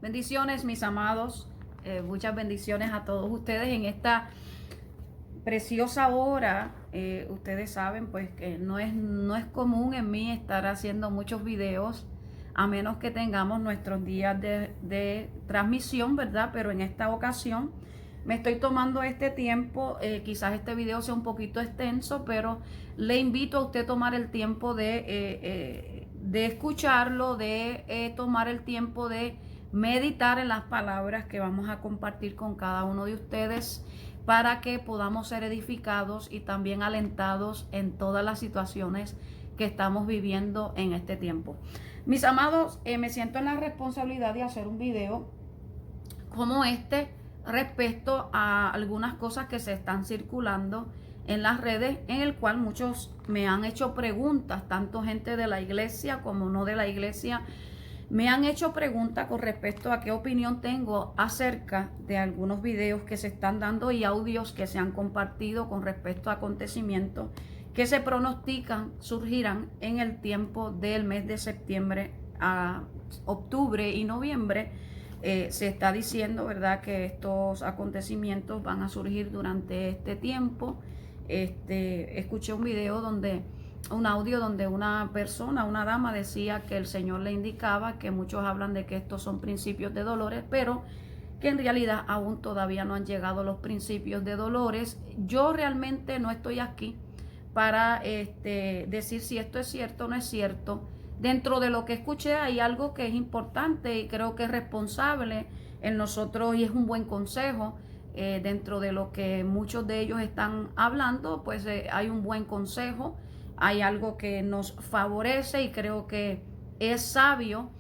Bendiciones, mis amados. Muchas bendiciones a todos ustedes en esta preciosa hora. Ustedes saben pues que no es común en mí estar haciendo muchos videos a menos que tengamos nuestros días de transmisión, ¿verdad? Pero en esta ocasión me estoy tomando este tiempo. Quizás este video sea un poquito extenso, pero le invito a usted a tomar el tiempo de escucharlo, de tomar el tiempo de meditar en las palabras que vamos a compartir con cada uno de ustedes para que podamos ser edificados y también alentados en todas las situaciones que estamos viviendo en este tiempo. Mis amados, me siento en la responsabilidad de hacer un video como este respecto a algunas cosas que se están circulando en las redes, en el cual muchos me han hecho preguntas, tanto gente de la iglesia como no de la iglesia. Me han hecho preguntas con respecto a qué opinión tengo acerca de algunos videos que se están dando y audios que se han compartido con respecto a acontecimientos que se pronostican surgirán en el tiempo del mes de septiembre a octubre y noviembre. Se está diciendo, ¿verdad?, que estos acontecimientos van a surgir durante este tiempo. Escuché un audio donde una persona, una dama, decía que el Señor le indicaba que muchos hablan de que estos son principios de dolores, pero que en realidad aún todavía no han llegado los principios de dolores. Yo realmente no estoy aquí para decir si esto es cierto o no es cierto. Dentro de lo que escuché hay algo que es importante y creo que es responsable en nosotros y es un buen consejo. Dentro de lo que muchos de ellos están hablando, pues hay un buen consejo. Hay algo que nos favorece y creo que es sabio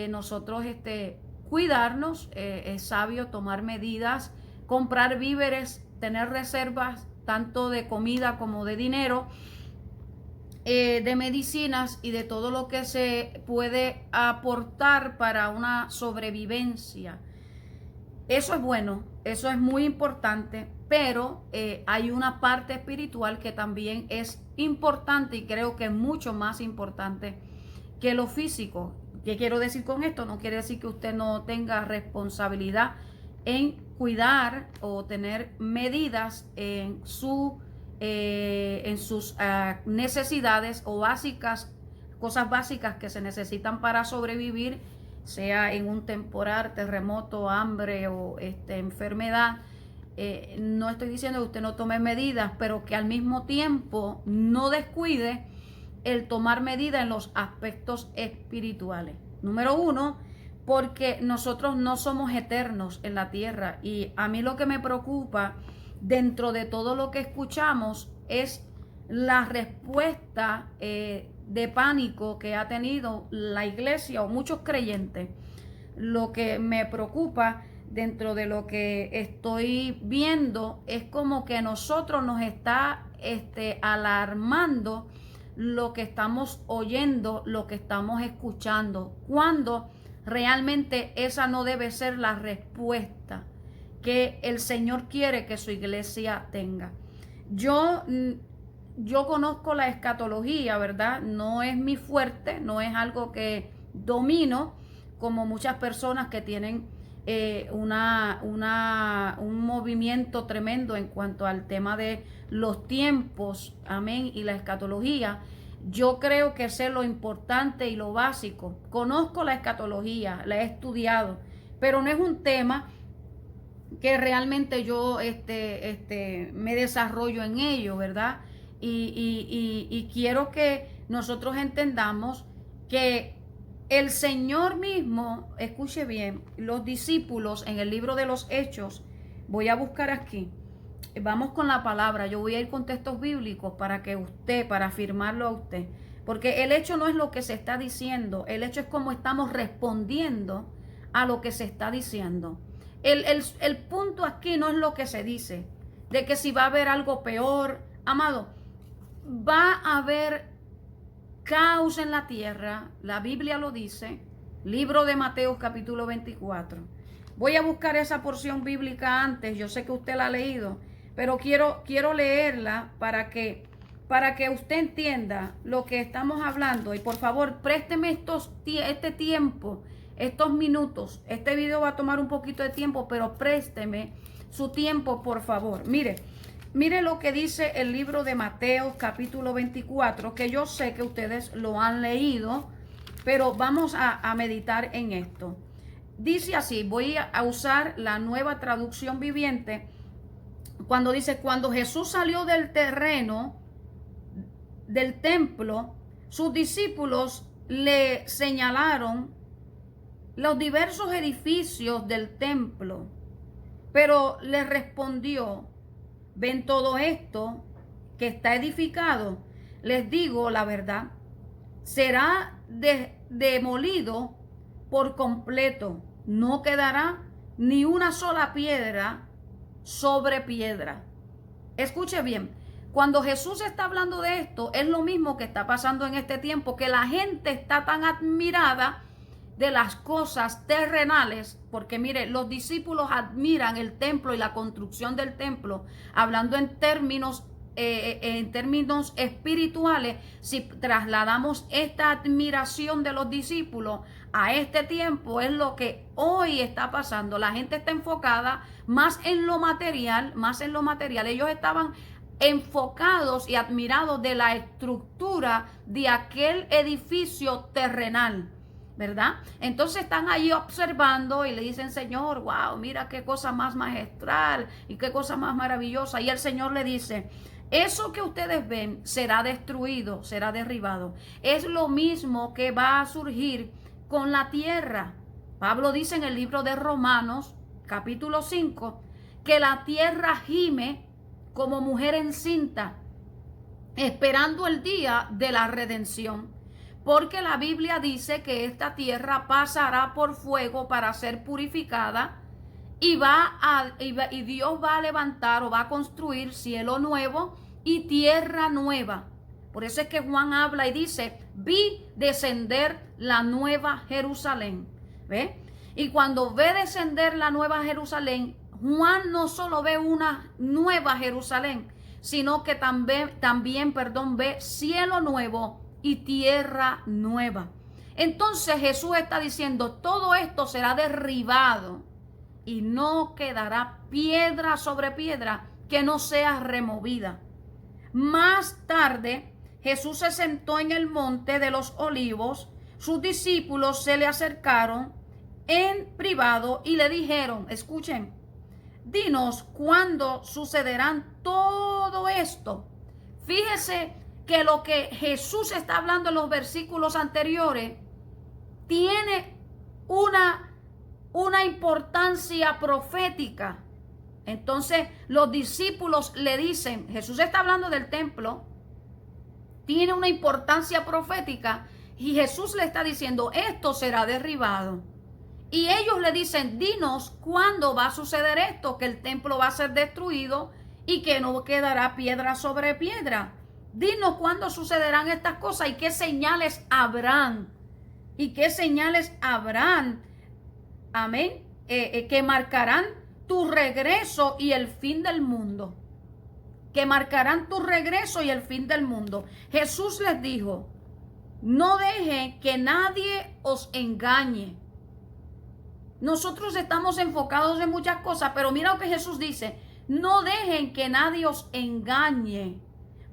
nosotros cuidarnos, es sabio tomar medidas, comprar víveres, tener reservas tanto de comida como de dinero, de medicinas y de todo lo que se puede aportar para una sobrevivencia. Eso es bueno, eso es muy importante, pero hay una parte espiritual que también es importante y creo que es mucho más importante que lo físico. ¿Qué quiero decir con esto? No quiere decir que usted no tenga responsabilidad en cuidar o tener medidas en sus necesidades o cosas básicas que se necesitan para sobrevivir, sea en un temporal, terremoto, hambre o enfermedad. No estoy diciendo que usted no tome medidas, pero que al mismo tiempo no descuide el tomar medidas en los aspectos espirituales. Número uno, porque nosotros no somos eternos en la tierra y a mí lo que me preocupa dentro de todo lo que escuchamos es la respuesta de pánico que ha tenido la iglesia o muchos creyentes. Lo que me preocupa dentro de lo que estoy viendo es como que nosotros nos está alarmando lo que estamos oyendo, lo que estamos escuchando, cuando realmente esa no debe ser la respuesta que el Señor quiere que su iglesia tenga. Yo conozco la escatología, ¿verdad? No es mi fuerte, no es algo que domino como muchas personas que tienen un movimiento tremendo en cuanto al tema de los tiempos, amén, y la escatología. Yo creo que sé lo importante y lo básico. Conozco la escatología, la he estudiado, pero no es un tema que realmente yo me desarrollo en ello, ¿verdad? Y quiero que nosotros entendamos que el Señor mismo, escuche bien, los discípulos en el libro de los Hechos, voy a buscar aquí, vamos con la palabra, yo voy a ir con textos bíblicos para afirmarlo a usted, porque el hecho no es lo que se está diciendo, el hecho es cómo estamos respondiendo a lo que se está diciendo. El punto aquí no es lo que se dice, de que si va a haber algo peor, amado, va a haber caos en la tierra, la Biblia lo dice, libro de Mateo capítulo 24. Voy a buscar esa porción bíblica antes, yo sé que usted la ha leído, pero quiero leerla para que usted entienda lo que estamos hablando y por favor présteme este tiempo estos minutos. Este video va a tomar un poquito de tiempo, pero présteme su tiempo, por favor. Mire lo que dice el libro de Mateo, capítulo 24, que yo sé que ustedes lo han leído, pero vamos a meditar en esto. Dice así, voy a usar la Nueva Traducción Viviente, cuando dice, cuando Jesús salió del terreno, del templo, sus discípulos le señalaron los diversos edificios del templo, pero le respondió, ¿ven todo esto que está edificado? Les digo la verdad, será demolido por completo, no quedará ni una sola piedra sobre piedra. Escuche bien, cuando Jesús está hablando de esto, es lo mismo que está pasando en este tiempo, que la gente está tan admirada de las cosas terrenales, porque mire, los discípulos admiran el templo y la construcción del templo, hablando en términos espirituales. Si trasladamos esta admiración de los discípulos a este tiempo, es lo que hoy está pasando. La gente está enfocada más en lo material, Ellos estaban enfocados y admirados de la estructura de aquel edificio terrenal, ¿verdad? Entonces están allí observando y le dicen, Señor, wow, mira qué cosa más magistral y qué cosa más maravillosa. Y el Señor le dice, eso que ustedes ven será destruido, será derribado. Es lo mismo que va a surgir con la tierra. Pablo dice en el libro de Romanos, capítulo 5, que la tierra gime como mujer encinta, esperando el día de la redención. Porque la Biblia dice que esta tierra pasará por fuego para ser purificada y Dios va a levantar o va a construir cielo nuevo y tierra nueva. Por eso es que Juan habla y dice, vi descender la nueva Jerusalén. ¿Ve? Y cuando ve descender la nueva Jerusalén, Juan no solo ve una nueva Jerusalén, sino que también ve cielo nuevo y tierra nueva. Entonces Jesús está diciendo, todo esto será derribado y no quedará piedra sobre piedra que no sea removida. Más tarde, Jesús se sentó en el monte de los olivos. Sus discípulos se le acercaron en privado y le dijeron, escuchen, dinos cuándo sucederán todo esto. Fíjese que lo que Jesús está hablando en los versículos anteriores tiene una importancia profética. Entonces los discípulos le dicen, Jesús está hablando del templo, tiene una importancia profética y Jesús le está diciendo, esto será derribado. Y ellos le dicen, dinos cuándo va a suceder esto, que el templo va a ser destruido y que no quedará piedra sobre piedra. Dinos cuándo sucederán estas cosas y qué señales habrán. Y qué señales habrán, amén, que marcarán tu regreso y el fin del mundo. Que marcarán tu regreso y el fin del mundo. Jesús les dijo, no dejen que nadie os engañe. Nosotros estamos enfocados en muchas cosas, pero mira lo que Jesús dice, no dejen que nadie os engañe,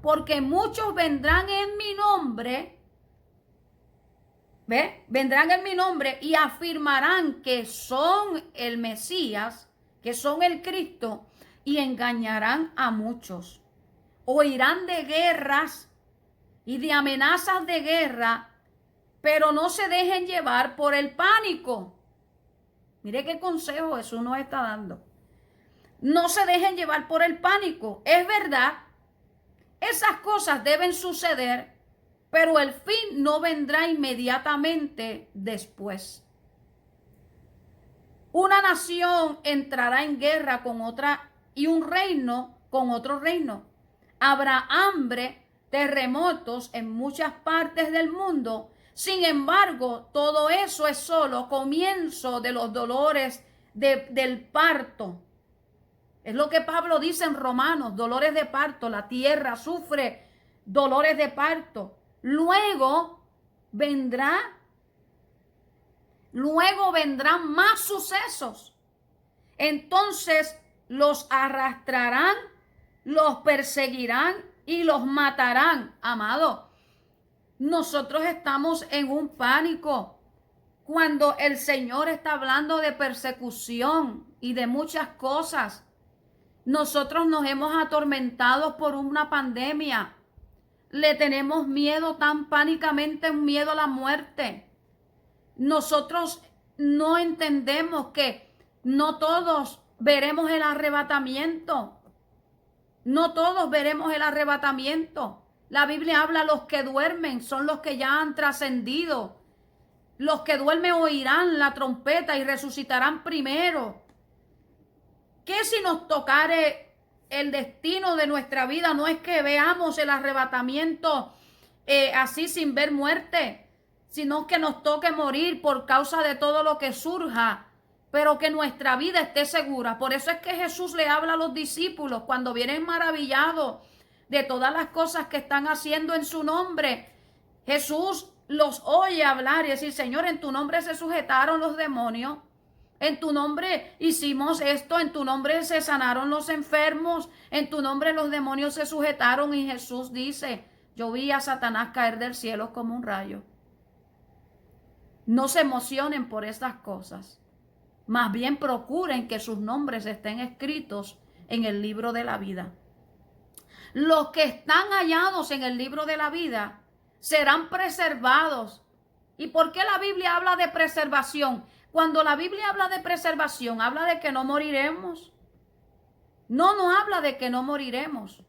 porque muchos vendrán en mi nombre, ¿ve? Vendrán en mi nombre y afirmarán que son el Mesías, que son el Cristo, y engañarán a muchos. Oirán de guerras y de amenazas de guerra, pero no se dejen llevar por el pánico. Mire qué consejo Jesús nos está dando. No se dejen llevar por el pánico. Es verdad, esas cosas deben suceder, pero el fin no vendrá inmediatamente después. Una nación entrará en guerra con otra y un reino con otro reino. Habrá hambre, terremotos en muchas partes del mundo. Sin embargo, todo eso es solo comienzo de los dolores del parto. Es lo que Pablo dice en Romanos, dolores de parto. La tierra sufre dolores de parto. Luego vendrá luego vendrán más sucesos. Entonces los arrastrarán, los perseguirán y los matarán. Amado, nosotros estamos en un pánico cuando el Señor está hablando de persecución y de muchas cosas. Nosotros nos hemos atormentado por una pandemia. Le tenemos miedo tan pánicamente, un miedo a la muerte. Nosotros no entendemos que no todos veremos el arrebatamiento. No todos veremos el arrebatamiento. La Biblia habla, los que duermen son los que ya han trascendido. Los que duermen oirán la trompeta y resucitarán primero. ¿Qué si nos tocare el destino de nuestra vida? No es que veamos el arrebatamiento así sin ver muerte, sino que nos toque morir por causa de todo lo que surja, pero que nuestra vida esté segura. Por eso es que Jesús le habla a los discípulos cuando vienen maravillados de todas las cosas que están haciendo en su nombre. Jesús los oye hablar y decir, Señor, en tu nombre se sujetaron los demonios. En tu nombre hicimos esto, en tu nombre se sanaron los enfermos, en tu nombre los demonios se sujetaron. Y Jesús dice, yo vi a Satanás caer del cielo como un rayo. No se emocionen por estas cosas, más bien procuren que sus nombres estén escritos en el libro de la vida. Los que están hallados en el libro de la vida serán preservados. ¿Y por qué la Biblia habla de preservación? Cuando la Biblia habla de preservación, habla de que no moriremos. No habla de que no moriremos.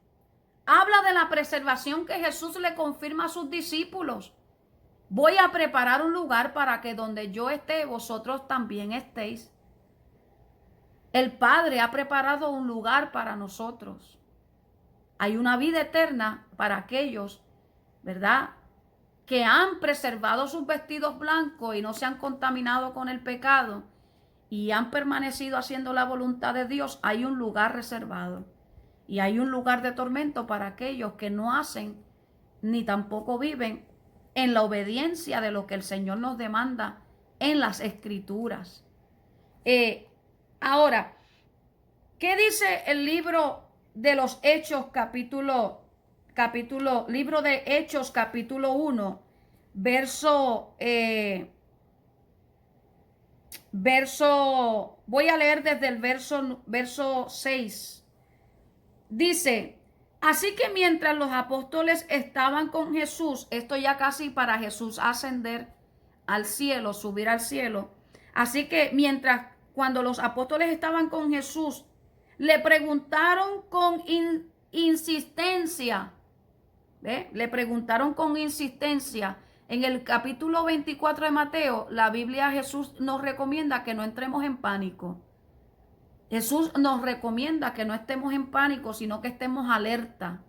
Habla de la preservación que Jesús le confirma a sus discípulos. Voy a preparar un lugar para que donde yo esté, vosotros también estéis. El Padre ha preparado un lugar para nosotros. Hay una vida eterna para aquellos, ¿verdad?, que han preservado sus vestidos blancos y no se han contaminado con el pecado y han permanecido haciendo la voluntad de Dios. Hay un lugar reservado y hay un lugar de tormento para aquellos que no hacen ni tampoco viven en la obediencia de lo que el Señor nos demanda en las Escrituras. Ahora, ¿qué dice el libro de los Hechos libro de Hechos capítulo 1, voy a leer desde el verso 6. Dice, así que mientras los apóstoles estaban con Jesús, esto ya casi para Jesús ascender al cielo, subir al cielo. Así que cuando los apóstoles estaban con Jesús, le preguntaron con insistencia. Le preguntaron con insistencia. En el capítulo 24 de Mateo, la Biblia, Jesús nos recomienda que no entremos en pánico. Jesús nos recomienda que no estemos en pánico, sino que estemos alerta.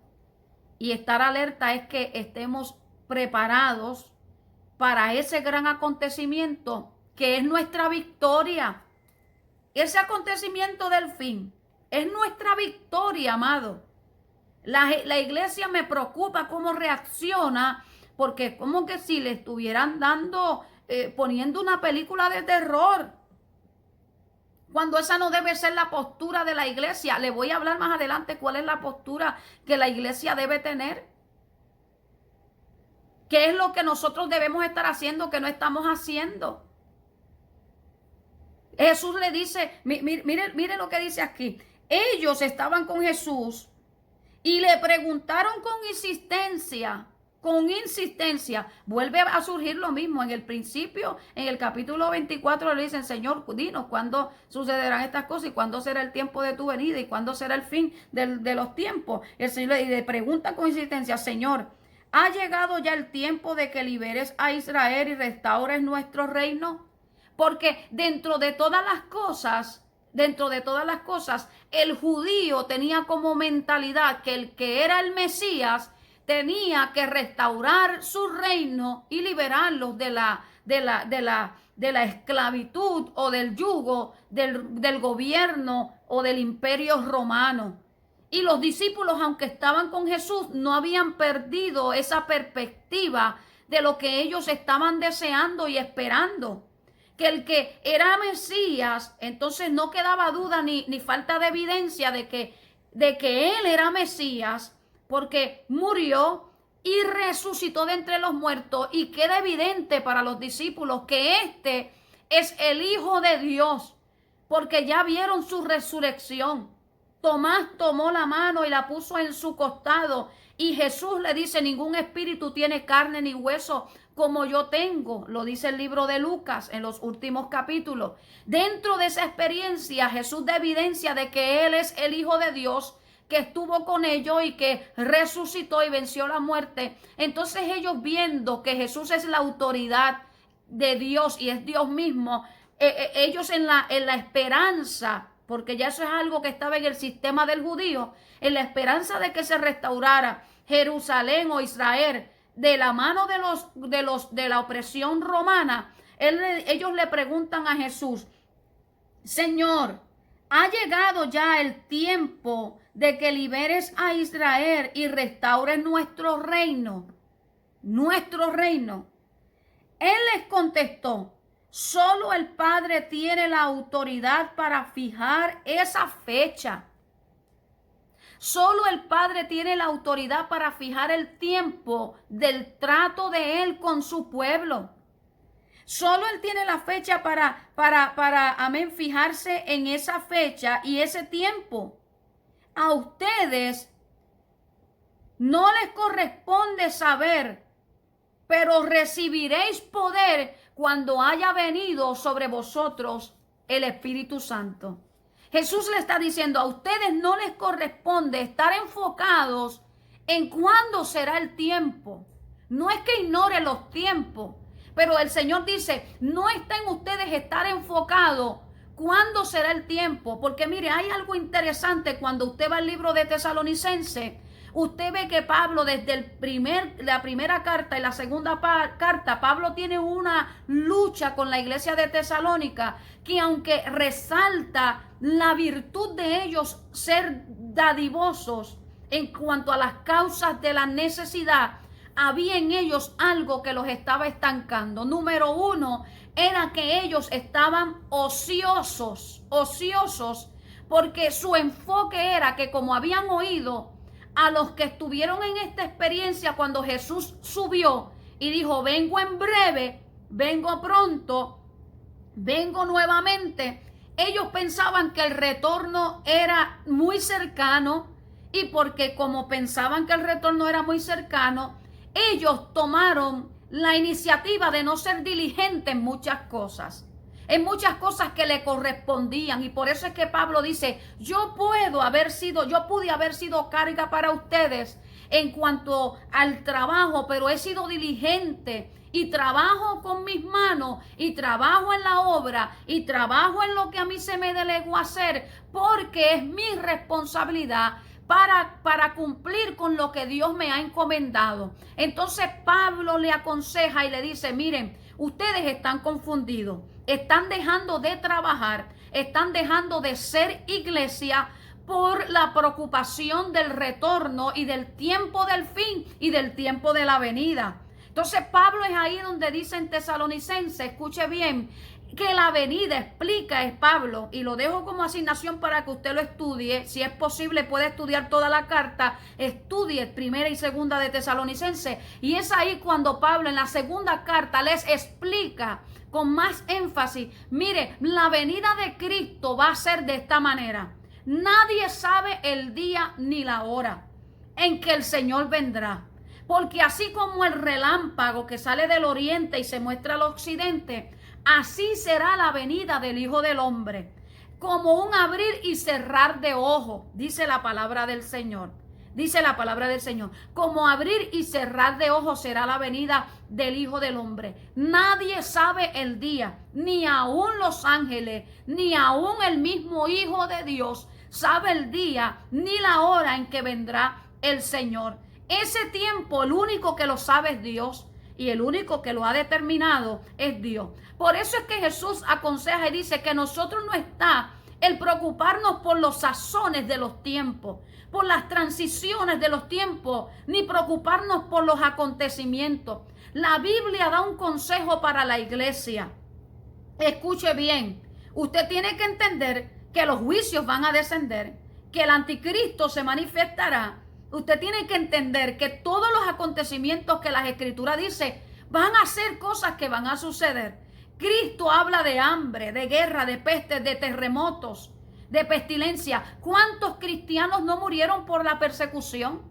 Y estar alerta es que estemos preparados para ese gran acontecimiento que es nuestra victoria. Ese acontecimiento del fin es nuestra victoria, amado. La iglesia me preocupa cómo reacciona, porque como que si le estuvieran poniendo una película de terror, cuando esa no debe ser la postura de la iglesia. Le voy a hablar más adelante cuál es la postura que la iglesia debe tener. ¿Qué es lo que nosotros debemos estar haciendo que no estamos haciendo? Jesús le dice, mire lo que dice aquí. Ellos estaban con Jesús y le preguntaron con insistencia. Vuelve a surgir lo mismo. En el principio, en el capítulo 24, le dicen, Señor, dinos cuándo sucederán estas cosas y cuándo será el tiempo de tu venida y cuándo será el fin de los tiempos. El Señor le pregunta con insistencia, Señor, ¿ha llegado ya el tiempo de que liberes a Israel y restaures nuestro reino? Porque dentro de todas las cosas, el judío tenía como mentalidad que el que era el Mesías tenía que restaurar su reino y liberarlos de la esclavitud o del yugo del gobierno o del imperio romano. Y los discípulos, aunque estaban con Jesús, no habían perdido esa perspectiva de lo que ellos estaban deseando y esperando. que el que era Mesías, entonces no quedaba duda ni falta de evidencia de que él era Mesías, porque murió y resucitó de entre los muertos, y queda evidente para los discípulos que este es el Hijo de Dios, porque ya vieron su resurrección. Tomás tomó la mano y la puso en su costado, y Jesús le dice: ningún espíritu tiene carne ni hueso como yo tengo. Lo dice el libro de Lucas en los últimos capítulos. Dentro de esa experiencia, Jesús da evidencia de que Él es el Hijo de Dios, que estuvo con ellos y que resucitó y venció la muerte. Entonces ellos, viendo que Jesús es la autoridad de Dios y es Dios mismo, ellos en la esperanza, porque ya eso es algo que estaba en el sistema del judío, en la esperanza de que se restaurara Jerusalén o Israel de la mano de la opresión romana, ellos le preguntan a Jesús: Señor, ¿ha llegado ya el tiempo de que liberes a Israel y restaures nuestro reino? Nuestro reino. Él les contestó: solo el Padre tiene la autoridad para fijar esa fecha. Solo el Padre tiene la autoridad para fijar el tiempo del trato de Él con su pueblo. Solo Él tiene la fecha para fijarse en esa fecha y ese tiempo. A ustedes no les corresponde saber, pero recibiréis poder cuando haya venido sobre vosotros el Espíritu Santo. Jesús le está diciendo: a ustedes no les corresponde estar enfocados en cuándo será el tiempo. No es que ignoren los tiempos, pero el Señor dice: no está en ustedes estar enfocados cuándo será el tiempo. Porque mire, hay algo interesante cuando usted va al libro de Tesalonicenses. Usted ve que Pablo, desde la primera carta y la segunda carta, Pablo tiene una lucha con la iglesia de Tesalónica, que aunque resalta la virtud de ellos ser dadivosos en cuanto a las causas de la necesidad, había en ellos algo que los estaba estancando. Número uno, era que ellos estaban ociosos, porque su enfoque era que, como habían oído a los que estuvieron en esta experiencia cuando Jesús subió y dijo: vengo en breve, vengo pronto, vengo nuevamente, ellos pensaban que el retorno era muy cercano, y porque como pensaban que el retorno era muy cercano, ellos tomaron la iniciativa de no ser diligentes en muchas cosas que le correspondían. Y por eso es que Pablo dice: yo pude haber sido carga para ustedes en cuanto al trabajo, pero he sido diligente y trabajo con mis manos y trabajo en la obra y trabajo en lo que a mí se me delegó hacer, porque es mi responsabilidad para cumplir con lo que Dios me ha encomendado. Entonces Pablo le aconseja y le dice: miren, ustedes están confundidos, están dejando de trabajar, están dejando de ser iglesia por la preocupación del retorno y del tiempo del fin y del tiempo de la venida. Entonces Pablo es ahí donde dice en Tesalonicenses, escuche bien, que la venida explica es Pablo, y lo dejo como asignación para que usted lo estudie. Si es posible, puede estudiar toda la carta, estudie primera y segunda de Tesalonicenses, y es ahí cuando Pablo en la segunda carta les explica con más énfasis: mire, la venida de Cristo va a ser de esta manera. Nadie sabe el día ni la hora en que el Señor vendrá, porque así como el relámpago que sale del oriente y se muestra al occidente, así será la venida del Hijo del Hombre, como un abrir y cerrar de ojos, dice la palabra del Señor. Dice la palabra del Señor: como abrir y cerrar de ojos será la venida del Hijo del Hombre. Nadie sabe el día, ni aun los ángeles, ni aun el mismo Hijo de Dios sabe el día ni la hora en que vendrá el Señor. Ese tiempo, el único que lo sabe es Dios, y el único que lo ha determinado es Dios. Por eso es que Jesús aconseja y dice que nosotros no está el preocuparnos por los sazones de los tiempos, por las transiciones de los tiempos, ni preocuparnos por los acontecimientos. La Biblia da un consejo para la iglesia. Escuche bien, usted tiene que entender que los juicios van a descender, que el anticristo se manifestará. Usted tiene que entender que todos los acontecimientos que las escrituras dice van a ser cosas que van a suceder. Cristo habla de hambre, de guerra, de pestes, de terremotos, de pestilencia. ¿Cuántos cristianos no murieron por la persecución?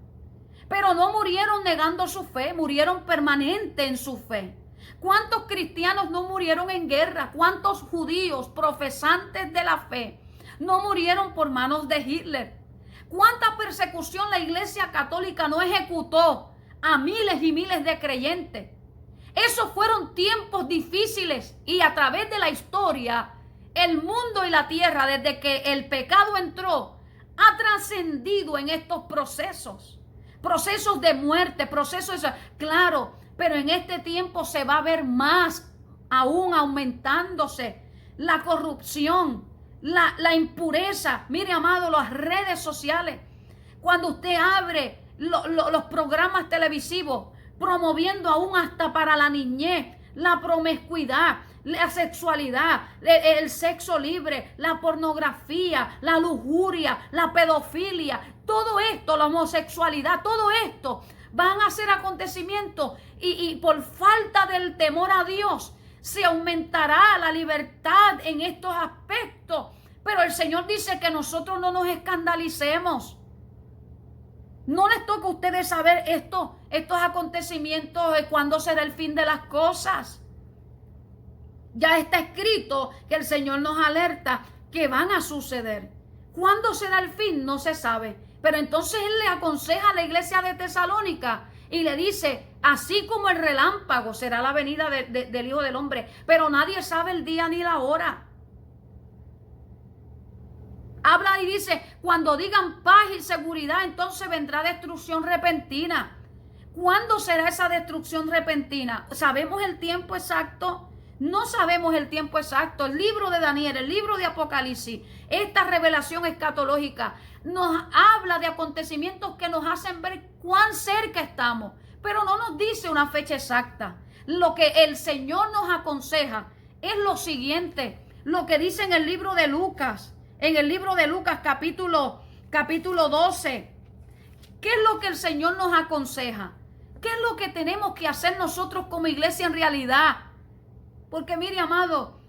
Pero no murieron negando su fe, murieron permanente en su fe. ¿Cuántos cristianos no murieron en guerra? ¿Cuántos judíos profesantes de la fe no murieron por manos de Hitler? ¿Cuánta persecución la Iglesia Católica no ejecutó a miles y miles de creyentes? Esos fueron tiempos difíciles y a través de la historia, el mundo y la tierra, desde que el pecado entró, ha trascendido en estos procesos. Procesos de muerte, procesos, claro, pero en este tiempo se va a ver más, aún aumentándose, la corrupción, la impureza. Mire, amado, las redes sociales. Cuando usted abre los programas televisivos, promoviendo aún hasta para la niñez, la promiscuidad, la sexualidad, el sexo libre, la pornografía, la lujuria, la pedofilia, todo esto, la homosexualidad, todo esto van a ser acontecimientos y por falta del temor a Dios se aumentará la libertad en estos aspectos. Pero el Señor dice que nosotros no nos escandalicemos. No les toca a ustedes saber estos acontecimientos de cuándo será el fin de las cosas. Ya está escrito que el Señor nos alerta que van a suceder. ¿Cuándo será el fin? No se sabe. Pero entonces Él le aconseja a la iglesia de Tesalónica y le dice, así como el relámpago será la venida del Hijo del Hombre, pero nadie sabe el día ni la hora. Habla y dice, cuando digan paz y seguridad, entonces vendrá destrucción repentina. ¿Cuándo será esa destrucción repentina? ¿Sabemos el tiempo exacto? No sabemos el tiempo exacto. El libro de Daniel, el libro de Apocalipsis, esta revelación escatológica nos habla de acontecimientos que nos hacen ver cuán cerca estamos, pero no nos dice una fecha exacta. Lo que el Señor nos aconseja es lo siguiente, lo que dice en el libro de Lucas. En el libro de Lucas capítulo 12. ¿Qué es lo que el Señor nos aconseja? ¿Qué es lo que tenemos que hacer nosotros como iglesia en realidad? Porque mire, amado,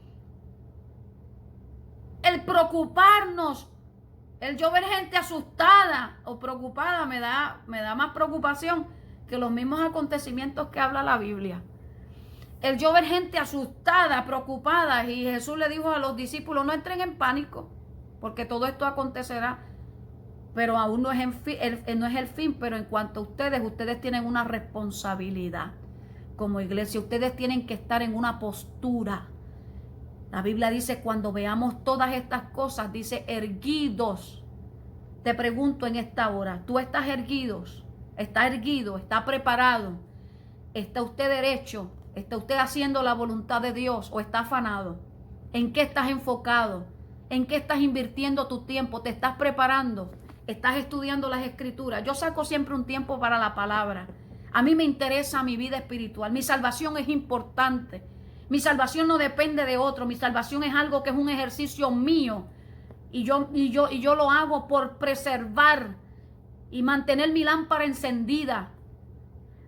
el preocuparnos, el yo ver gente asustada o preocupada me da más preocupación que los mismos acontecimientos que habla la Biblia. El yo ver gente asustada, preocupada, y Jesús le dijo a los discípulos, no entren en pánico, porque todo esto acontecerá, pero aún no es el fin. Pero en cuanto a ustedes tienen una responsabilidad como iglesia. Ustedes tienen que estar en una postura. La Biblia dice, cuando veamos todas estas cosas, dice, erguidos. Te pregunto en esta hora, ¿tú estás erguidos? ¿Está erguido? ¿Está preparado? ¿Está usted derecho? ¿Está usted haciendo la voluntad de Dios o está afanado? ¿En qué estás enfocado? ¿En qué estás invirtiendo tu tiempo? ¿Te estás preparando? ¿Estás estudiando las escrituras? Yo saco siempre un tiempo para la palabra. A mí me interesa mi vida espiritual. Mi salvación es importante. Mi salvación no depende de otro. Mi salvación es algo que es un ejercicio mío. Y yo lo hago por preservar y mantener mi lámpara encendida.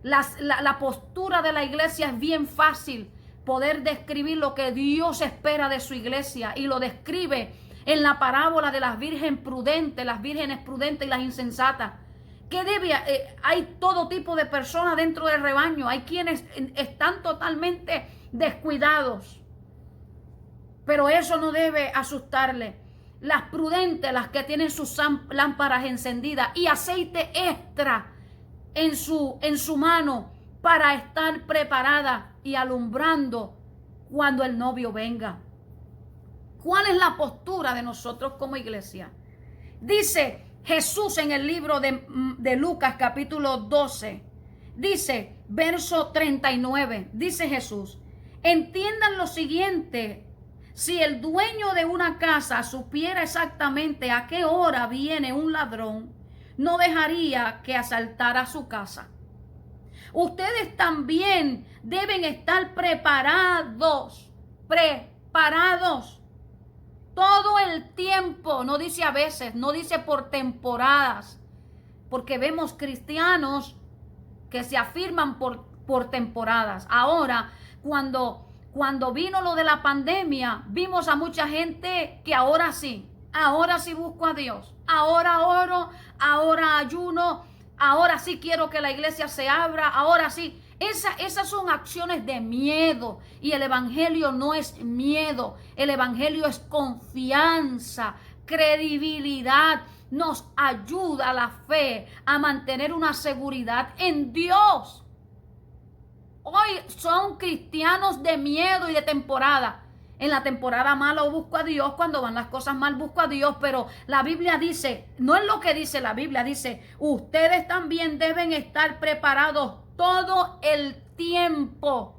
La postura de la iglesia es bien fácil. Poder describir lo que Dios espera de su iglesia, y lo describe en la parábola de las vírgenes prudentes y las insensatas. Hay todo tipo de personas dentro del rebaño. Hay quienes están totalmente descuidados, pero eso no debe asustarle. Las prudentes, las que tienen sus lámparas encendidas y aceite extra en su mano, para estar preparada y alumbrando cuando el novio venga. ¿Cuál es la postura de nosotros como iglesia? Dice Jesús en el libro de Lucas capítulo 12, dice verso 39, dice Jesús, entiendan lo siguiente, si el dueño de una casa supiera exactamente a qué hora viene un ladrón, no dejaría que asaltara su casa. Ustedes también deben estar preparados. parados. Todo el tiempo, no dice a veces, no dice por temporadas, porque vemos cristianos que se afirman por temporadas. Ahora, cuando vino lo de la pandemia, vimos a mucha gente que ahora sí busco a Dios, ahora oro, ahora ayuno, ahora sí quiero que la iglesia se abra, ahora sí. Esas son acciones de miedo, y el evangelio no es miedo, el evangelio es confianza, credibilidad. Nos ayuda la fe a mantener una seguridad en Dios. Hoy son cristianos de miedo y de temporada. En la temporada mala busco a Dios, cuando van las cosas mal busco a Dios, pero la Biblia dice, no es lo que dice la Biblia, dice, ustedes también deben estar preparados todo el tiempo,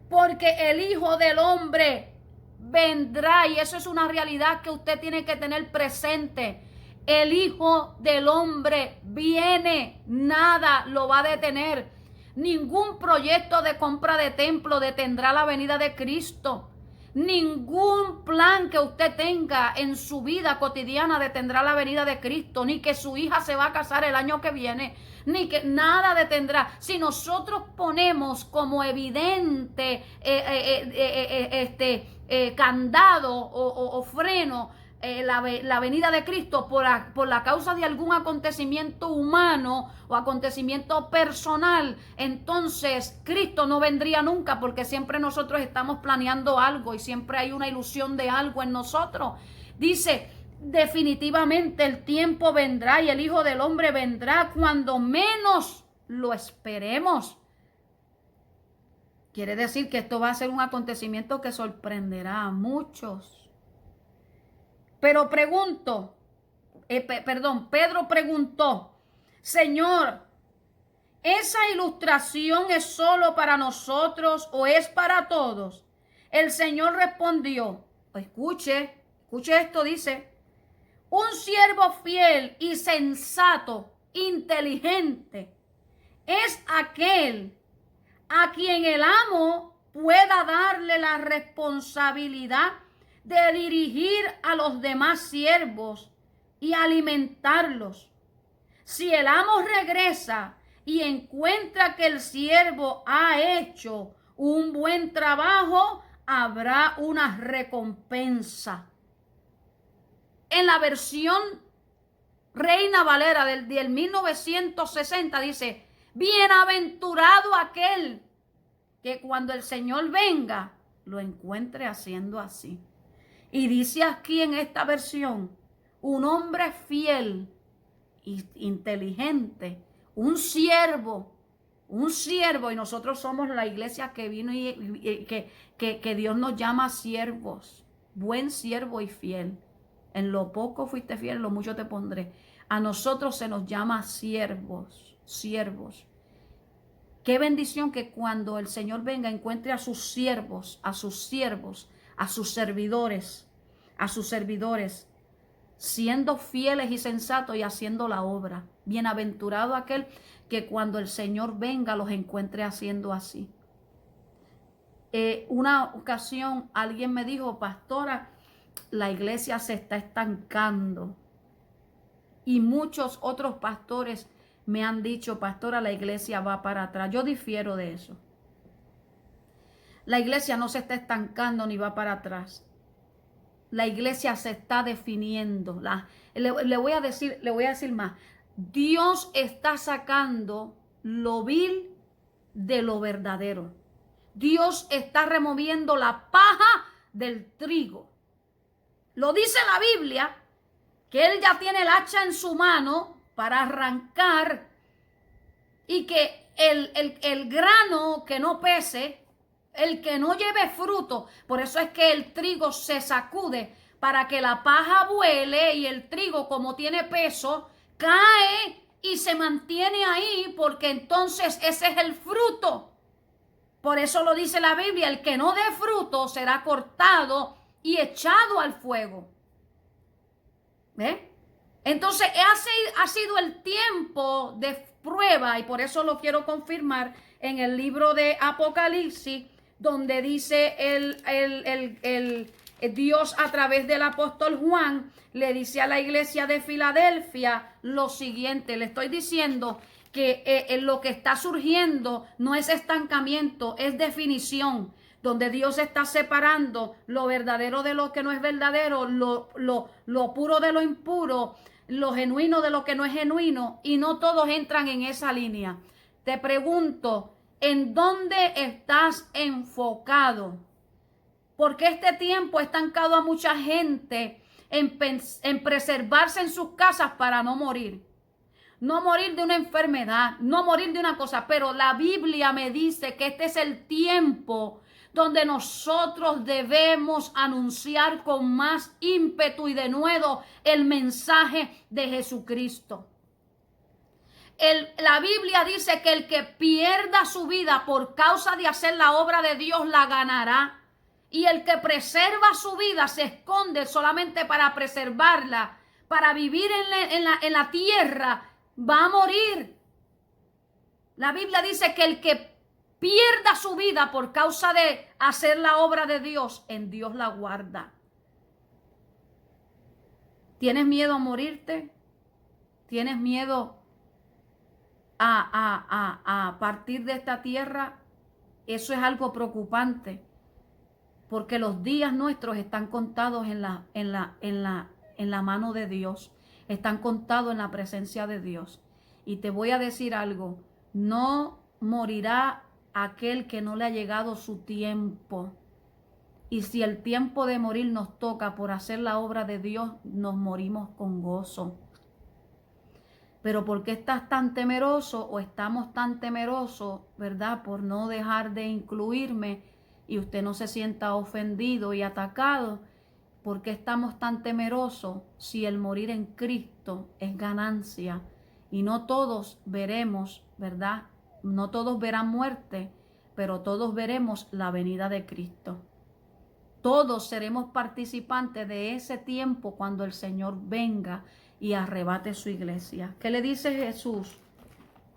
porque el Hijo del Hombre vendrá, y eso es una realidad que usted tiene que tener presente. El Hijo del Hombre viene, nada lo va a detener. Ningún proyecto de compra de templo detendrá la venida de Cristo. Ningún plan que usted tenga en su vida cotidiana detendrá la venida de Cristo, ni que su hija se va a casar el año que viene, ni que nada detendrá. Si nosotros ponemos como evidente candado o freno la venida de Cristo por la causa de algún acontecimiento humano o acontecimiento personal, entonces Cristo no vendría nunca, porque siempre nosotros estamos planeando algo y siempre hay una ilusión de algo en nosotros. Dice, definitivamente el tiempo vendrá y el Hijo del Hombre vendrá cuando menos lo esperemos. Quiere decir que esto va a ser un acontecimiento que sorprenderá a muchos. Pero Pedro preguntó, Señor, ¿esa ilustración es solo para nosotros o es para todos? El Señor respondió, escuche esto, dice, un siervo fiel y sensato, inteligente, es aquel a quien el amo pueda darle la responsabilidad de dirigir a los demás siervos y alimentarlos. Si el amo regresa y encuentra que el siervo ha hecho un buen trabajo, habrá una recompensa. En la versión Reina Valera del 1960 dice, bienaventurado aquel que cuando el Señor venga lo encuentre haciendo así. Y dice aquí en esta versión, un hombre fiel e inteligente, un siervo, y nosotros somos la iglesia que vino y que Dios nos llama siervos, buen siervo y fiel. En lo poco fuiste fiel, en lo mucho te pondré. A nosotros se nos llama siervos. Qué bendición que cuando el Señor venga encuentre a sus siervos, a sus servidores, siendo fieles y sensatos y haciendo la obra. Bienaventurado aquel que cuando el Señor venga los encuentre haciendo así. Una ocasión alguien me dijo, pastora, la iglesia se está estancando. Y muchos otros pastores me han dicho, pastora, la iglesia va para atrás. Yo difiero de eso. La iglesia no se está estancando ni va para atrás. La iglesia se está definiendo. Le voy a decir más. Dios está sacando lo vil de lo verdadero. Dios está removiendo la paja del trigo. Lo dice la Biblia, que Él ya tiene el hacha en su mano para arrancar, y que el grano que no pese, el que no lleve fruto, por eso es que el trigo se sacude para que la paja vuele, y el trigo, como tiene peso, cae y se mantiene ahí, porque entonces ese es el fruto. Por eso lo dice la Biblia, el que no dé fruto será cortado y echado al fuego. ¿Ve? Entonces ha sido el tiempo de prueba, y por eso lo quiero confirmar, en el libro de Apocalipsis, donde dice el Dios a través del apóstol Juan, le dice a la iglesia de Filadelfia lo siguiente. Le estoy diciendo que lo que está surgiendo no es estancamiento, es definición, donde Dios está separando lo verdadero de lo que no es verdadero, lo puro de lo impuro, lo genuino de lo que no es genuino, y no todos entran en esa línea. Te pregunto, ¿en dónde estás enfocado? Porque este tiempo ha estancado a mucha gente en preservarse en sus casas para no morir. No morir de una enfermedad, no morir de una cosa. Pero la Biblia me dice que este es el tiempo donde nosotros debemos anunciar con más ímpetu y denuedo el mensaje de Jesucristo. La Biblia dice que el que pierda su vida por causa de hacer la obra de Dios la ganará. Y el que preserva su vida se esconde solamente para preservarla, para vivir en la tierra, va a morir. La Biblia dice que el que pierda su vida por causa de hacer la obra de Dios, en Dios la guarda. ¿Tienes miedo a morirte? ¿Tienes miedo a partir de esta tierra? Eso es algo preocupante, porque los días nuestros están contados en la mano de Dios, están contados en la presencia de Dios. Y te voy a decir algo, no morirá aquel que no le ha llegado su tiempo. Y si el tiempo de morir nos toca por hacer la obra de Dios, nos morimos con gozo. Pero ¿por qué estás tan temeroso o estamos tan temerosos, verdad? Por no dejar de incluirme y usted no se sienta ofendido y atacado. ¿Por qué estamos tan temerosos si el morir en Cristo es ganancia? Y no todos veremos, ¿verdad? No todos verán muerte, pero todos veremos la venida de Cristo. Todos seremos participantes de ese tiempo cuando el Señor venga y arrebate su iglesia. ¿Qué le dice Jesús?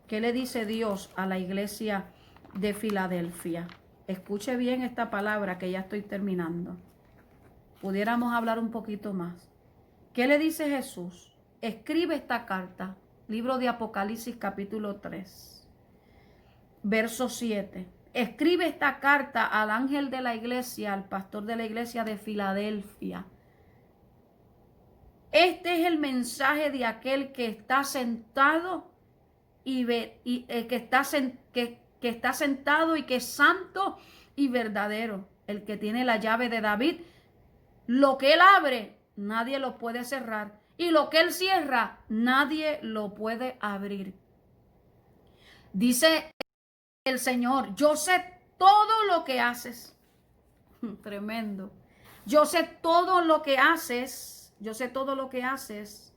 ¿Qué le dice Dios a la iglesia de Filadelfia? Escuche bien esta palabra que ya estoy terminando. Pudiéramos hablar un poquito más. ¿Qué le dice Jesús? Escribe esta carta, libro de Apocalipsis capítulo 3, verso 7. Escribe esta carta al ángel de la iglesia, al pastor de la iglesia de Filadelfia. Este es el mensaje de aquel que está sentado que está sentado y que es santo y verdadero, el que tiene la llave de David. Lo que él abre, nadie lo puede cerrar, y lo que él cierra, nadie lo puede abrir. Dice el Señor, yo sé todo lo que haces. Tremendo. Yo sé todo lo que haces. Yo sé todo lo que haces.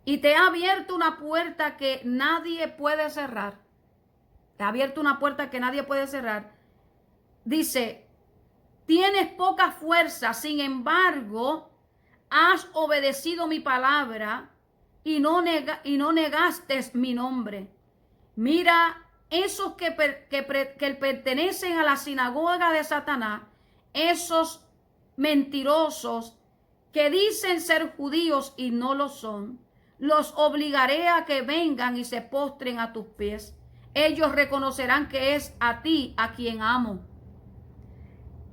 Y te he abierto una puerta que nadie puede cerrar. Te he abierto una puerta que nadie puede cerrar. Dice, tienes poca fuerza, sin embargo, has obedecido mi palabra y no negaste mi nombre. Mira, esos que pertenecen a la sinagoga de Satanás, esos mentirosos que dicen ser judíos y no lo son, los obligaré a que vengan y se postren a tus pies. Ellos reconocerán que es a ti a quien amo.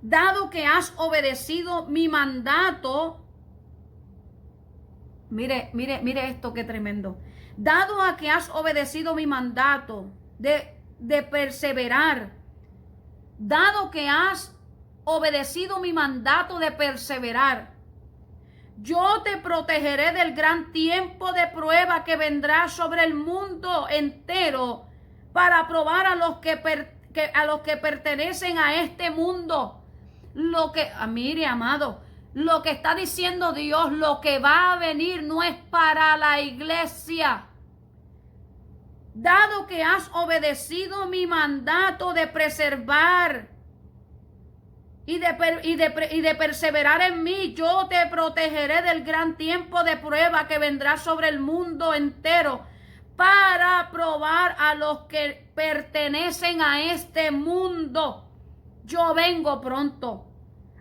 Dado que has obedecido mi mandato, mire esto qué tremendo. Dado a que has obedecido mi mandato de perseverar, dado que has obedecido mi mandato de perseverar, yo te protegeré del gran tiempo de prueba que vendrá sobre el mundo entero para probar a los que pertenecen a este mundo. Mire, amado, lo que está diciendo Dios, lo que va a venir no es para la iglesia. Dado que has obedecido mi mandato de preservar y de perseverar en mí, yo te protegeré del gran tiempo de prueba que vendrá sobre el mundo entero para probar a los que pertenecen a este mundo. Yo vengo pronto.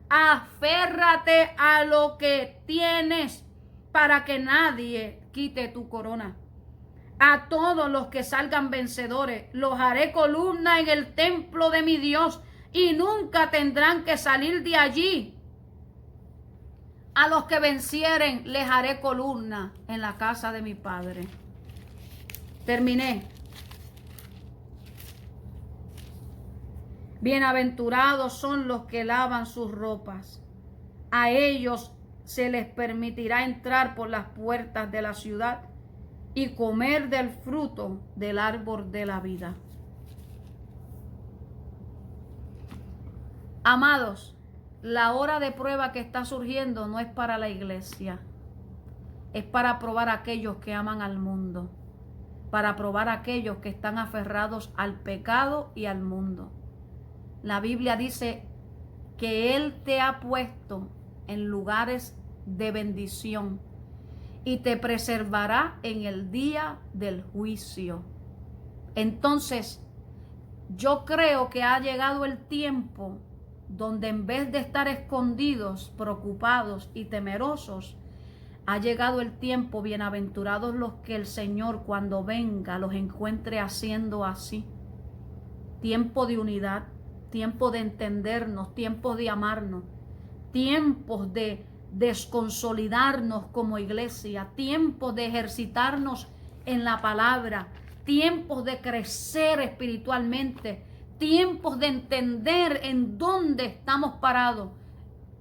Aférrate a lo que tienes para que nadie quite tu corona. A todos los que salgan vencedores los haré columna en el templo de mi Dios y nunca tendrán que salir de allí. A los que vencieren les haré columna en la casa de mi Padre. Terminé. Bienaventurados son los que lavan sus ropas. A ellos se les permitirá entrar por las puertas de la ciudad y comer del fruto del árbol de la vida. Amados, la hora de prueba que está surgiendo no es para la iglesia, es para probar a aquellos que aman al mundo, para probar a aquellos que están aferrados al pecado y al mundo. La Biblia dice que Él te ha puesto en lugares de bendición y te preservará en el día del juicio. Entonces, yo creo que ha llegado el tiempo donde en vez de estar escondidos, preocupados y temerosos, ha llegado el tiempo, bienaventurados los que el Señor cuando venga los encuentre haciendo así. Tiempo de unidad, tiempo de entendernos, tiempo de amarnos, tiempos de desconsolidarnos como iglesia, tiempos de ejercitarnos en la palabra, tiempos de crecer espiritualmente, tiempos de entender en dónde estamos parados,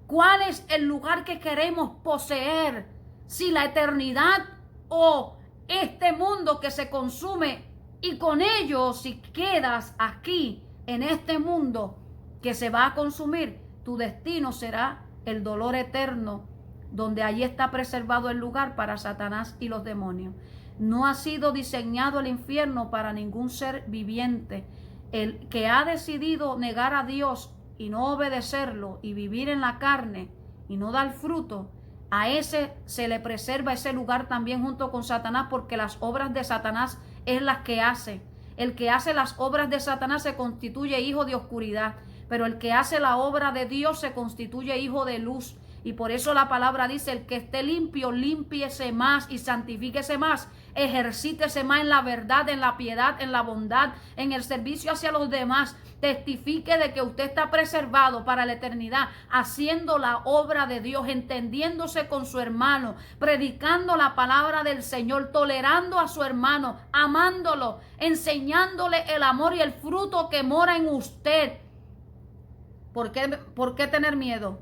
cuál es el lugar que queremos poseer, si la eternidad o este mundo que se consume, y con ello si quedas aquí en este mundo que se va a consumir, tu destino será el dolor eterno, donde allí está preservado el lugar para Satanás y los demonios. No ha sido diseñado el infierno para ningún ser viviente. El que ha decidido negar a Dios y no obedecerlo y vivir en la carne y no dar fruto, a ese se le preserva ese lugar también junto con Satanás, porque las obras de Satanás es las que hace. El que hace las obras de Satanás se constituye hijo de oscuridad, pero el que hace la obra de Dios se constituye hijo de luz. Y por eso la palabra dice: el que esté limpio, límpiese más y santifíquese más. Ejercítese más en la verdad, en la piedad, en la bondad, en el servicio hacia los demás. Testifique de que usted está preservado para la eternidad, haciendo la obra de Dios, entendiéndose con su hermano, predicando la palabra del Señor, tolerando a su hermano, amándolo, enseñándole el amor y el fruto que mora en usted. ¿Por qué tener miedo?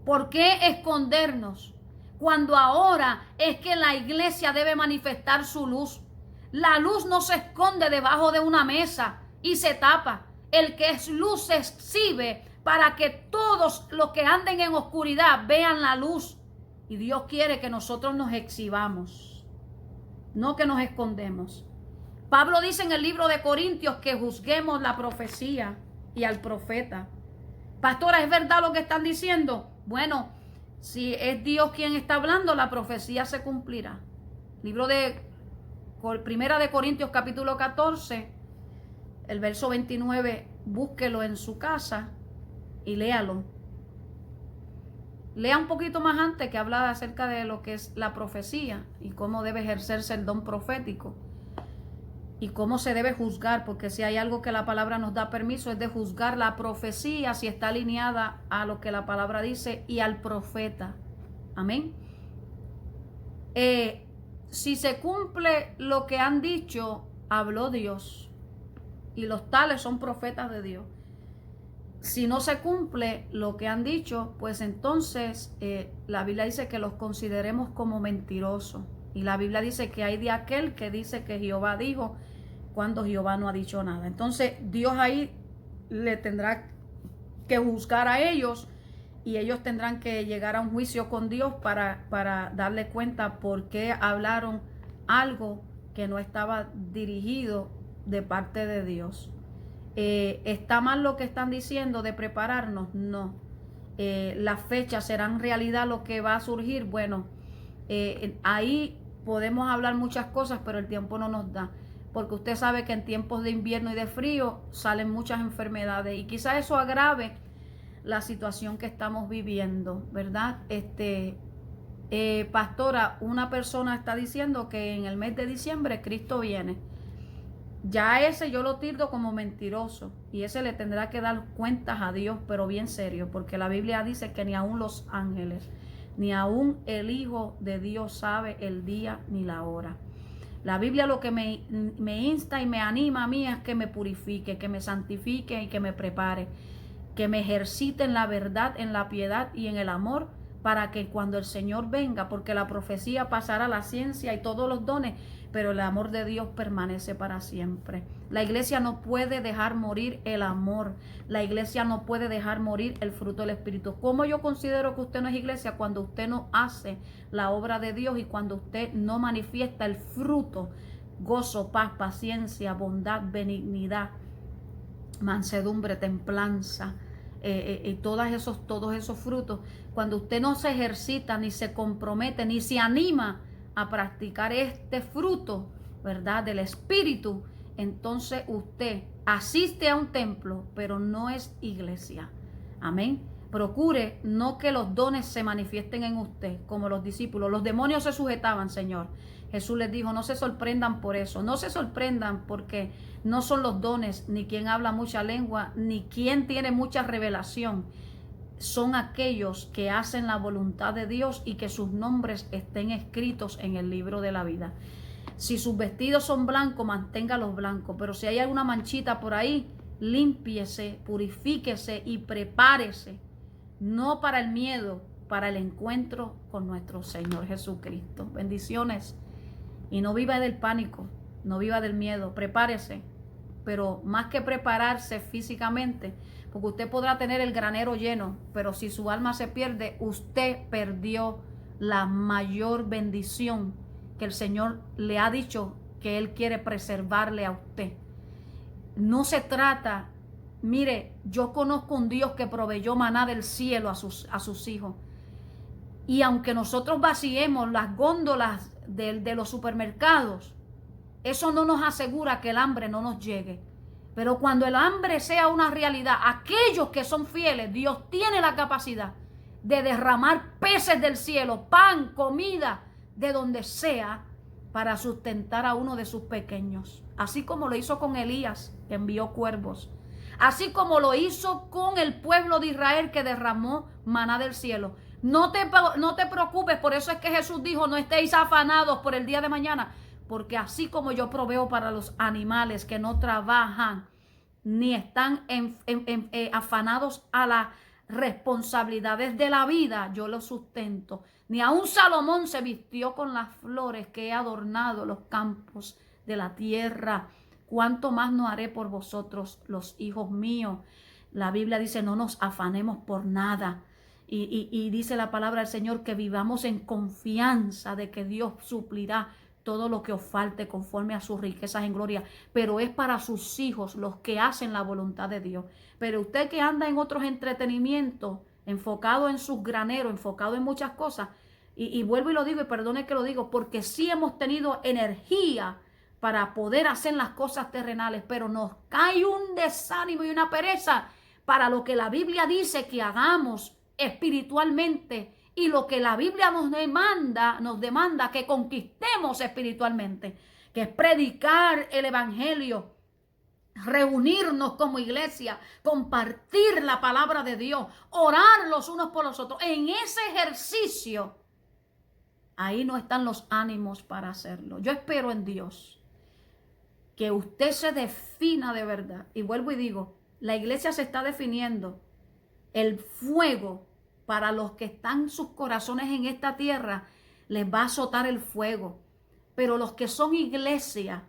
¿Por qué escondernos? Cuando ahora es que la iglesia debe manifestar su luz. La luz no se esconde debajo de una mesa y se tapa. El que es luz se exhibe para que todos los que anden en oscuridad vean la luz. Y Dios quiere que nosotros nos exhibamos, no que nos escondemos. Pablo dice en el libro de Corintios que juzguemos la profecía y al profeta. Pastora, ¿es verdad lo que están diciendo? Bueno, si es Dios quien está hablando, la profecía se cumplirá. Libro de Primera de Corintios capítulo 14, el verso 29, búsquelo en su casa y léalo. Lea un poquito más antes, que habla acerca de lo que es la profecía y cómo debe ejercerse el don profético y cómo se debe juzgar, porque si hay algo que la palabra nos da permiso es de juzgar la profecía si está alineada a lo que la palabra dice y al profeta. Amén. Si se cumple lo que han dicho, habló Dios, y los tales son profetas de Dios. Si no se cumple lo que han dicho, pues entonces la Biblia dice que los consideremos como mentirosos. Y la Biblia dice que hay de aquel que dice que Jehová dijo cuando Jehová no ha dicho nada. Entonces Dios ahí le tendrá que juzgar a ellos y ellos tendrán que llegar a un juicio con Dios para darle cuenta por qué hablaron algo que no estaba dirigido de parte de Dios. ¿Está mal lo que están diciendo de prepararnos? No. Las fechas serán realidad lo que va a surgir. Bueno, ahí podemos hablar muchas cosas, pero el tiempo no nos da. Porque usted sabe que en tiempos de invierno y de frío salen muchas enfermedades y quizás eso agrave la situación que estamos viviendo, ¿verdad? Pastora, una persona está diciendo que en el mes de diciembre Cristo viene. Ya ese yo lo tildo como mentiroso y ese le tendrá que dar cuentas a Dios, pero bien serio, porque la Biblia dice que ni aun los ángeles, ni aun el Hijo de Dios sabe el día ni la hora. La Biblia lo que me insta y me anima a mí es que me purifique, que me santifique y que me prepare, que me ejercite en la verdad, en la piedad y en el amor, para que cuando el Señor venga, porque la profecía pasará, la ciencia y todos los dones, pero el amor de Dios permanece para siempre. La iglesia no puede dejar morir el amor. La iglesia no puede dejar morir el fruto del Espíritu. ¿Cómo yo considero que usted no es iglesia? Cuando usted no hace la obra de Dios y cuando usted no manifiesta el fruto: gozo, paz, paciencia, bondad, benignidad, mansedumbre, templanza, y todos esos frutos. Cuando usted no se ejercita, ni se compromete, ni se anima a practicar este fruto, ¿verdad?, del Espíritu, entonces usted asiste a un templo, pero no es iglesia. Amén. Procure no que los dones se manifiesten en usted, como los discípulos. Los demonios se sujetaban, Señor. Jesús les dijo, no se sorprendan por eso, no se sorprendan porque no son los dones, ni quien habla mucha lengua, ni quien tiene mucha revelación. Son aquellos que hacen la voluntad de Dios y que sus nombres estén escritos en el libro de la vida. Si sus vestidos son blancos, manténgalos blancos, pero si hay alguna manchita por ahí, límpiese, purifíquese y prepárese, no para el miedo, para el encuentro con nuestro Señor Jesucristo. Bendiciones. Y no viva del pánico, no viva del miedo, prepárese, pero más que prepararse físicamente, porque usted podrá tener el granero lleno, pero si su alma se pierde, usted perdió la mayor bendición que el Señor le ha dicho que Él quiere preservarle a usted. No se trata, mire, yo conozco un Dios que proveyó maná del cielo a sus hijos. Y aunque nosotros vaciemos las góndolas de los supermercados, eso no nos asegura que el hambre no nos llegue. Pero cuando el hambre sea una realidad, aquellos que son fieles, Dios tiene la capacidad de derramar peces del cielo, pan, comida, de donde sea, para sustentar a uno de sus pequeños. Así como lo hizo con Elías, que envió cuervos. Así como lo hizo con el pueblo de Israel, que derramó maná del cielo. No te preocupes, por eso es que Jesús dijo, no estéis afanados por el día de mañana, porque así como yo proveo para los animales que no trabajan, ni están afanados a las responsabilidades de la vida, yo los sustento. Ni aun Salomón se vistió con las flores que he adornado los campos de la tierra. ¿Cuánto más no haré por vosotros, los hijos míos? La Biblia dice, no nos afanemos por nada. Y dice la palabra del Señor que vivamos en confianza de que Dios suplirá todo lo que os falte conforme a sus riquezas en gloria. Pero es para sus hijos, los que hacen la voluntad de Dios. Pero usted que anda en otros entretenimientos, enfocado en sus graneros, enfocado en muchas cosas, y vuelvo y lo digo, y perdone que lo digo, porque sí hemos tenido energía para poder hacer las cosas terrenales, pero nos cae un desánimo y una pereza para lo que la Biblia dice que hagamos espiritualmente y lo que la Biblia nos demanda que conquistemos espiritualmente, que es predicar el evangelio, reunirnos como iglesia, compartir la palabra de Dios, orar los unos por los otros. En ese ejercicio, ahí no están los ánimos para hacerlo. Yo espero en Dios que usted se defina de verdad. Y vuelvo y digo, la iglesia se está definiendo. El fuego para los que están sus corazones en esta tierra, les va a azotar el fuego. Pero los que son iglesia,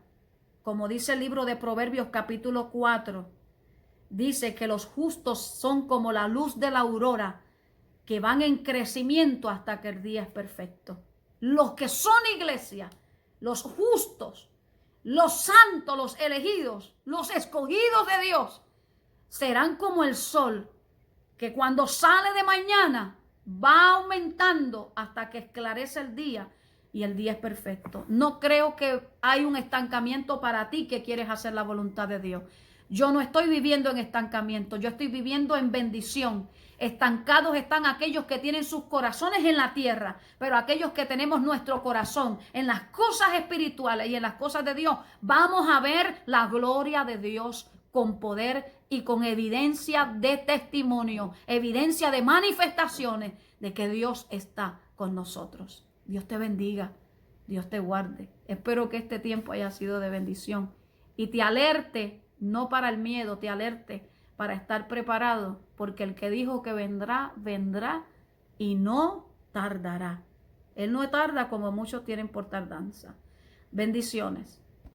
como dice el libro de Proverbios capítulo 4, dice que los justos son como la luz de la aurora, que van en crecimiento hasta que el día es perfecto. Los que son iglesia, los justos, los santos, los elegidos, los escogidos de Dios, serán como el sol, que cuando sale de mañana va aumentando hasta que esclarece el día y el día es perfecto. No creo que hay un estancamiento para ti que quieres hacer la voluntad de Dios. Yo no estoy viviendo en estancamiento, yo estoy viviendo en bendición. Estancados están aquellos que tienen sus corazones en la tierra, pero aquellos que tenemos nuestro corazón en las cosas espirituales y en las cosas de Dios, vamos a ver la gloria de Dios con poder y con evidencia de testimonio, evidencia de manifestaciones de que Dios está con nosotros. Dios te bendiga, Dios te guarde. Espero que este tiempo haya sido de bendición y te alerte, no para el miedo, te alerte para estar preparado, porque el que dijo que vendrá, vendrá y no tardará. Él no tarda como muchos tienen por tardanza. Bendiciones.